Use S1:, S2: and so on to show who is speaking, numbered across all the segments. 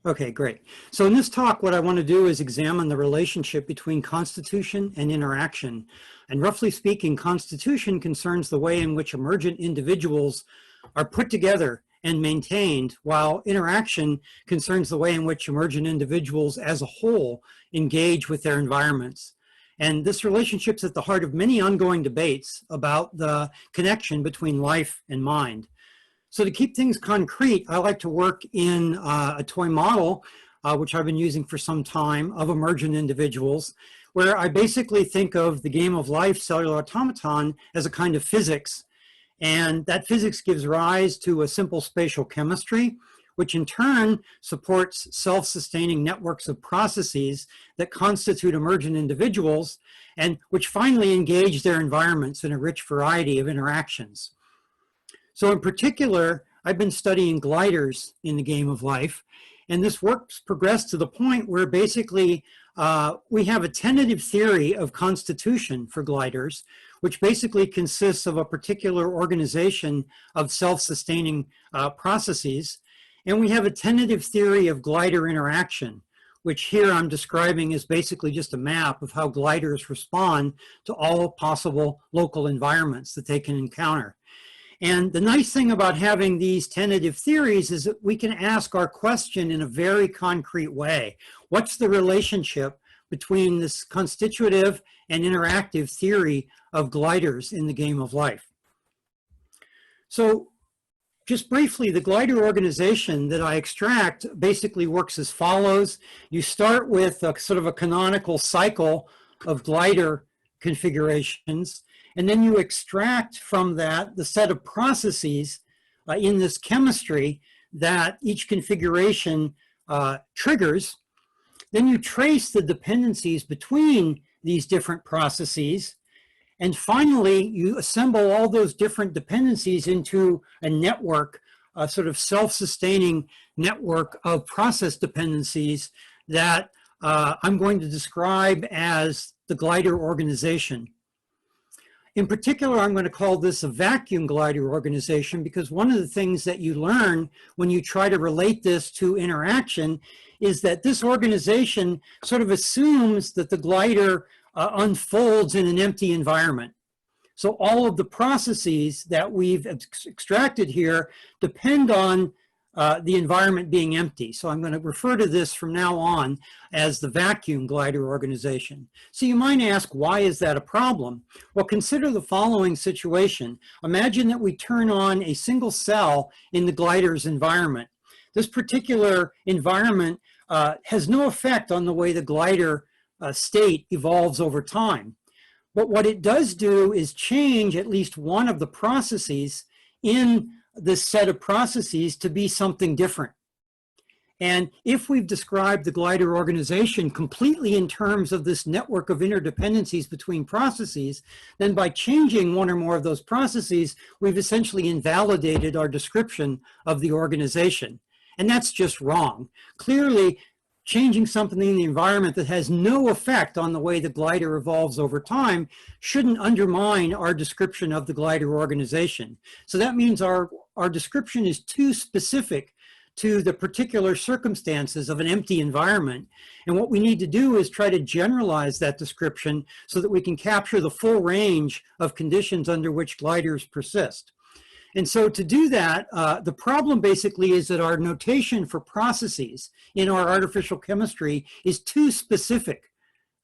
S1: Okay, great. So in this talk, what I want to do is examine the relationship between constitution and interaction. And roughly speaking, constitution concerns the way in which emergent individuals are put together and maintained, while interaction concerns the way in which emergent individuals as a whole engage with their environments. And this relationship is at the heart of many ongoing debates about the connection between life and mind. So to keep things concrete, I like to work in a toy model, which I've been using for some time, of emergent individuals, where I basically think of the game of life, cellular automaton, as a kind of physics. And that physics gives rise to a simple spatial chemistry, which in turn supports self-sustaining networks of processes that constitute emergent individuals, and which finally engage their environments in a rich variety of interactions. So in particular, I've been studying gliders in the game of life, and this work's progressed to the point where basically we have a tentative theory of constitution for gliders, which basically consists of a particular organization of self-sustaining processes. And we have a tentative theory of glider interaction, which here I'm describing as basically just a map of how gliders respond to all possible local environments that they can encounter. And the nice thing about having these tentative theories is that we can ask our question in a very concrete way. What's the relationship between this constitutive and interactive theory of gliders in the game of life? So just briefly, the glider organization that I extract basically works as follows. You start with a sort of a canonical cycle of glider configurations, and then you extract from that the set of processes in this chemistry that each configuration triggers. Then you trace the dependencies between these different processes. And finally, you assemble all those different dependencies into a network, a sort of self-sustaining network of process dependencies that I'm going to describe as the glider organization. In particular, I'm going to call this a vacuum glider organization because one of the things that you learn when you try to relate this to interaction is that this organization sort of assumes that the glider unfolds in an empty environment. So all of the processes that we've extracted here depend on the environment being empty. So I'm going to refer to this from now on as the vacuum glider organization. So you might ask, why is that a problem? Well, consider the following situation. Imagine that we turn on a single cell in the glider's environment. This particular environment has no effect on the way the glider state evolves over time. But what it does do is change at least one of the processes in this set of processes to be something different. And if we've described the glider organization completely in terms of this network of interdependencies between processes, then by changing one or more of those processes, we've essentially invalidated our description of the organization. And that's just wrong. Clearly, changing something in the environment that has no effect on the way the glider evolves over time shouldn't undermine our description of the glider organization. So that means our description is too specific to the particular circumstances of an empty environment. And what we need to do is try to generalize that description so that we can capture the full range of conditions under which gliders persist. And so to do that, the problem basically is that our notation for processes in our artificial chemistry is too specific,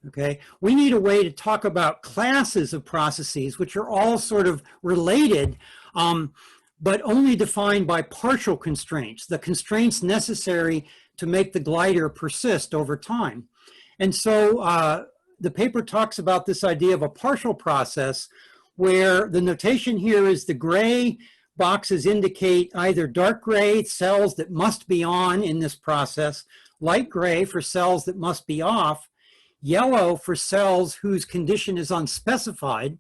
S1: okay? We need a way to talk about classes of processes, which are all sort of related, but only defined by partial constraints, the constraints necessary to make the glider persist over time. And so the paper talks about this idea of a partial process where the notation here is the gray boxes indicate either dark gray, cells that must be on in this process, light gray for cells that must be off, yellow for cells whose condition is unspecified.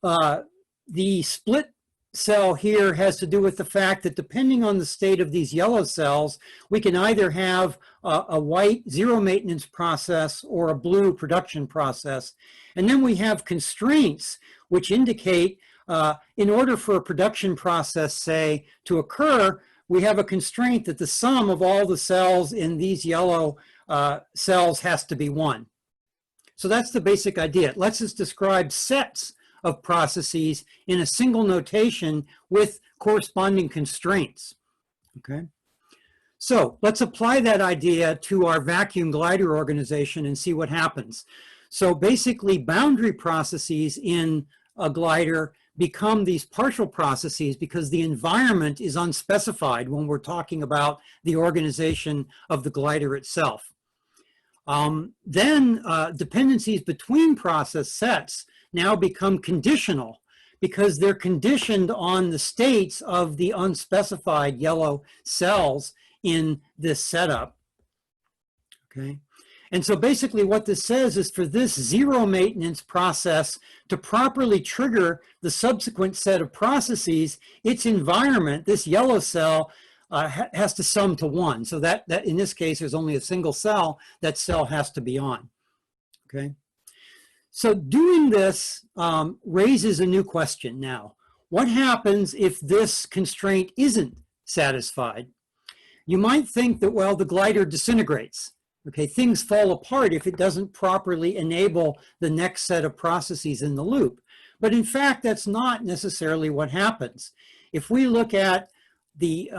S1: The split cell here has to do with the fact that depending on the state of these yellow cells, we can either have a white zero maintenance process or a blue production process. And then we have constraints which indicate in order for a production process, say, to occur, we have a constraint that the sum of all the cells in these yellow cells has to be 1. So that's the basic idea. It lets us describe sets of processes in a single notation with corresponding constraints. Okay. So let's apply that idea to our vacuum glider organization and see what happens. So basically, boundary processes in a glider become these partial processes because the environment is unspecified when we're talking about the organization of the glider itself. Then dependencies between process sets now become conditional because they're conditioned on the states of the unspecified yellow cells in this setup. Okay. And so basically what this says is for this zero maintenance process to properly trigger the subsequent set of processes, its environment, this yellow cell, has to sum to 1. So that in this case, there's only a single cell, that cell has to be on. Okay. So doing this raises a new question now. What happens if this constraint isn't satisfied? You might think that, well, the glider disintegrates. Okay, things fall apart if it doesn't properly enable the next set of processes in the loop. But in fact, that's not necessarily what happens. If we look at the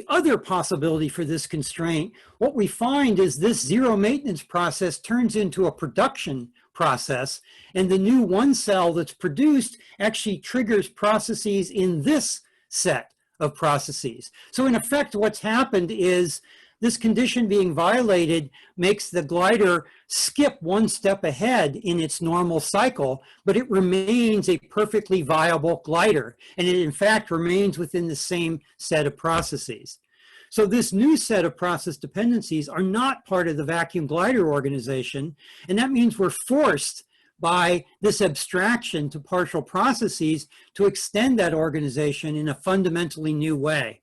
S1: other possibility for this constraint, what we find is this zero maintenance process turns into a production process, and the new 1 cell that's produced actually triggers processes in this set of processes. So in effect, what's happened is this condition being violated makes the glider skip 1 step ahead in its normal cycle, but it remains a perfectly viable glider. And it in fact remains within the same set of processes. So this new set of process dependencies are not part of the vacuum glider organization. And that means we're forced by this abstraction to partial processes to extend that organization in a fundamentally new way.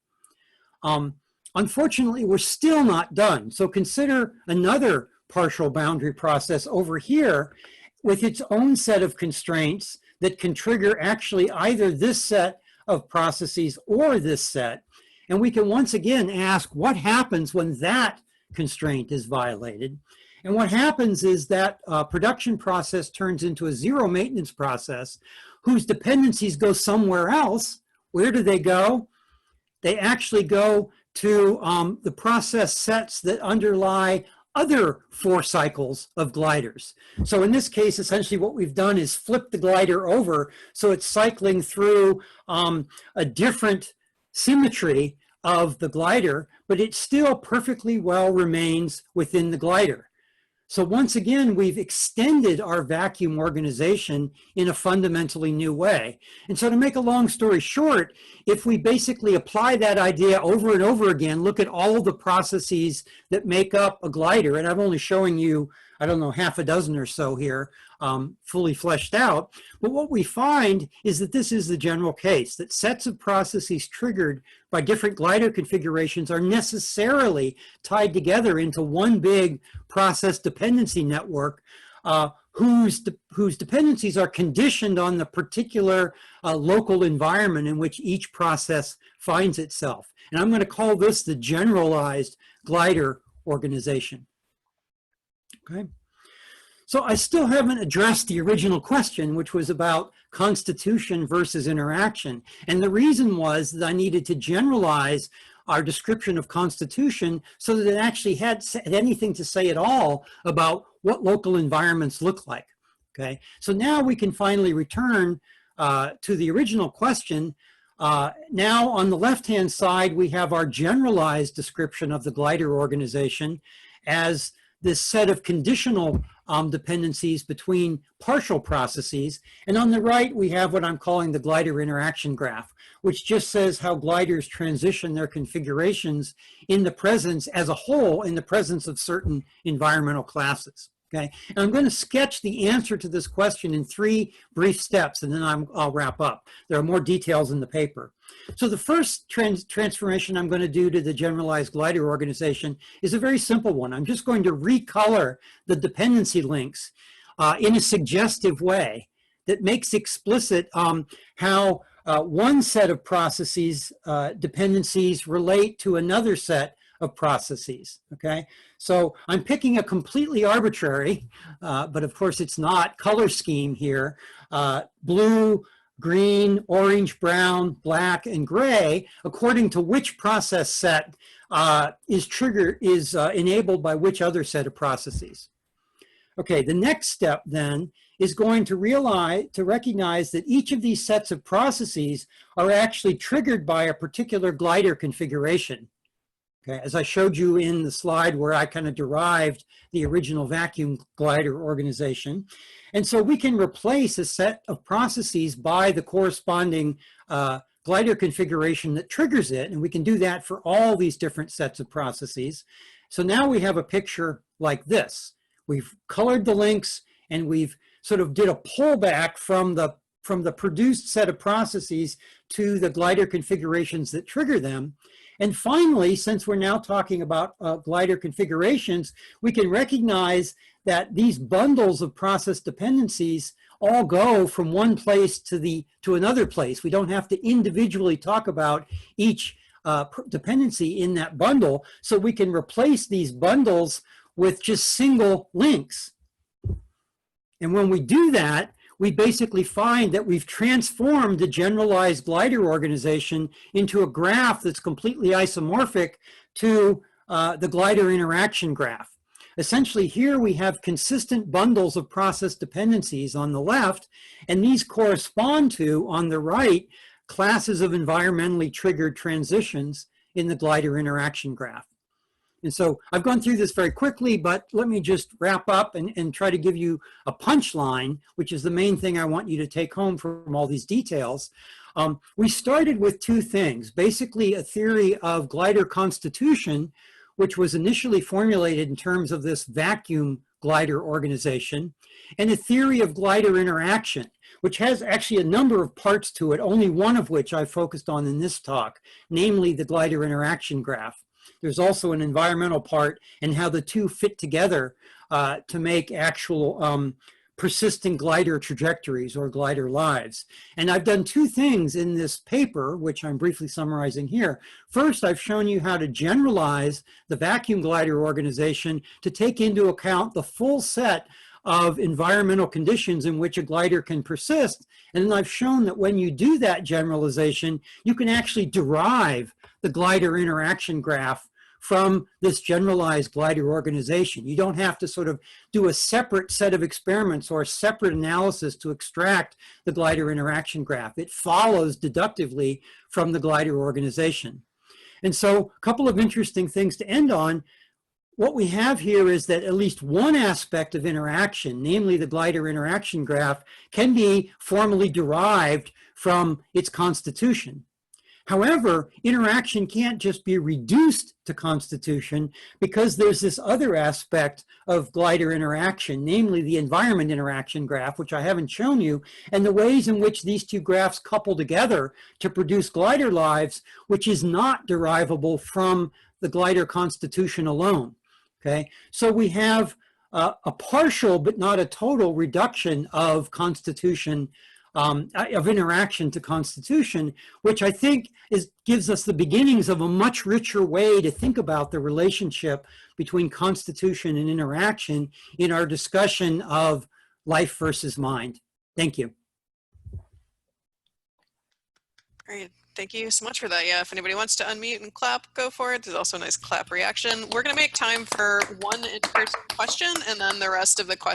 S1: Unfortunately, we're still not done. So consider another partial boundary process over here with its own set of constraints that can trigger actually either this set of processes or this set. And we can once again ask what happens when that constraint is violated. And what happens is that production process turns into a zero maintenance process whose dependencies go somewhere else. Where do they go? They actually go to the process sets that underlie other 4 cycles of gliders. So in this case, essentially what we've done is flip the glider over so it's cycling through a different symmetry of the glider, but it still perfectly well remains within the glider. So once again, we've extended our vacuum organization in a fundamentally new way. And so to make a long story short, if we basically apply that idea over and over again, look at all of the processes that make up a glider, and I'm only showing you, I don't know, half a dozen or so here, fully fleshed out. But what we find is that this is the general case, that sets of processes triggered by different glider configurations are necessarily tied together into one big process dependency network whose dependencies are conditioned on the particular local environment in which each process finds itself. And I'm going to call this the generalized glider organization. Okay. So I still haven't addressed the original question, which was about constitution versus interaction. And the reason was that I needed to generalize our description of constitution so that it actually had anything to say at all about what local environments look like. Okay, so now we can finally return to the original question. Now on the left-hand side, we have our generalized description of the glider organization as this set of conditional dependencies between partial processes. And on the right, we have what I'm calling the glider interaction graph, which just says how gliders transition their configurations in the presence as a whole, in the presence of certain environmental classes. Okay, and I'm going to sketch the answer to this question in 3 brief steps, and then I'll wrap up. There are more details in the paper. So the first transformation I'm going to do to the generalized glider organization is a very simple one. I'm just going to recolor the dependency links in a suggestive way that makes explicit how one set of processes, dependencies relate to another set of processes, okay? So I'm picking a completely arbitrary, but of course it's not, color scheme here, blue, green, orange, brown, black, and gray, according to which process set is enabled by which other set of processes. Okay, the next step then is going to recognize that each of these sets of processes are actually triggered by a particular glider configuration. Okay, as I showed you in the slide where I kind of derived the original vacuum glider organization. And so we can replace a set of processes by the corresponding glider configuration that triggers it. And we can do that for all these different sets of processes. So now we have a picture like this. We've colored the links and we've sort of did a pullback from the produced set of processes to the glider configurations that trigger them. And finally, since we're now talking about glider configurations, we can recognize that these bundles of process dependencies all go from one place to another place. We don't have to individually talk about each dependency in that bundle, so we can replace these bundles with just single links. And when we do that, we basically find that we've transformed the generalized glider organization into a graph that's completely isomorphic to the glider interaction graph. Essentially, here we have consistent bundles of process dependencies on the left, and these correspond to, on the right, classes of environmentally triggered transitions in the glider interaction graph. And so I've gone through this very quickly, but let me just wrap up and try to give you a punchline, which is the main thing I want you to take home from all these details. We started with two things, basically a theory of glider constitution, which was initially formulated in terms of this vacuum glider organization, and a theory of glider interaction, which has actually a number of parts to it, only one of which I focused on in this talk, namely the glider interaction graph. There's also an environmental part and how the two fit together to make actual persistent glider trajectories or glider lives. And I've done two things in this paper, which I'm briefly summarizing here. First, I've shown you how to generalize the vacuum glider organization to take into account the full set of environmental conditions in which a glider can persist. And then I've shown that when you do that generalization, you can actually derive the glider interaction graph from this generalized glider organization. You don't have to sort of do a separate set of experiments or a separate analysis to extract the glider interaction graph. It follows deductively from the glider organization. And so a couple of interesting things to end on. What we have here is that at least one aspect of interaction, namely the glider interaction graph, can be formally derived from its constitution. However, interaction can't just be reduced to constitution because there's this other aspect of glider interaction, namely the environment interaction graph, which I haven't shown you, and the ways in which these two graphs couple together to produce glider lives, which is not derivable from the glider constitution alone. Okay, so we have a partial but not a total reduction of constitution, of interaction to constitution, which I think gives us the beginnings of a much richer way to think about the relationship between constitution and interaction in our discussion of life versus mind. Thank you.
S2: Great. Thank you so much for that. Yeah, if anybody wants to unmute and clap, go for it. There's also a nice clap reaction. We're going to make time for one in-person question, and then the rest of the questions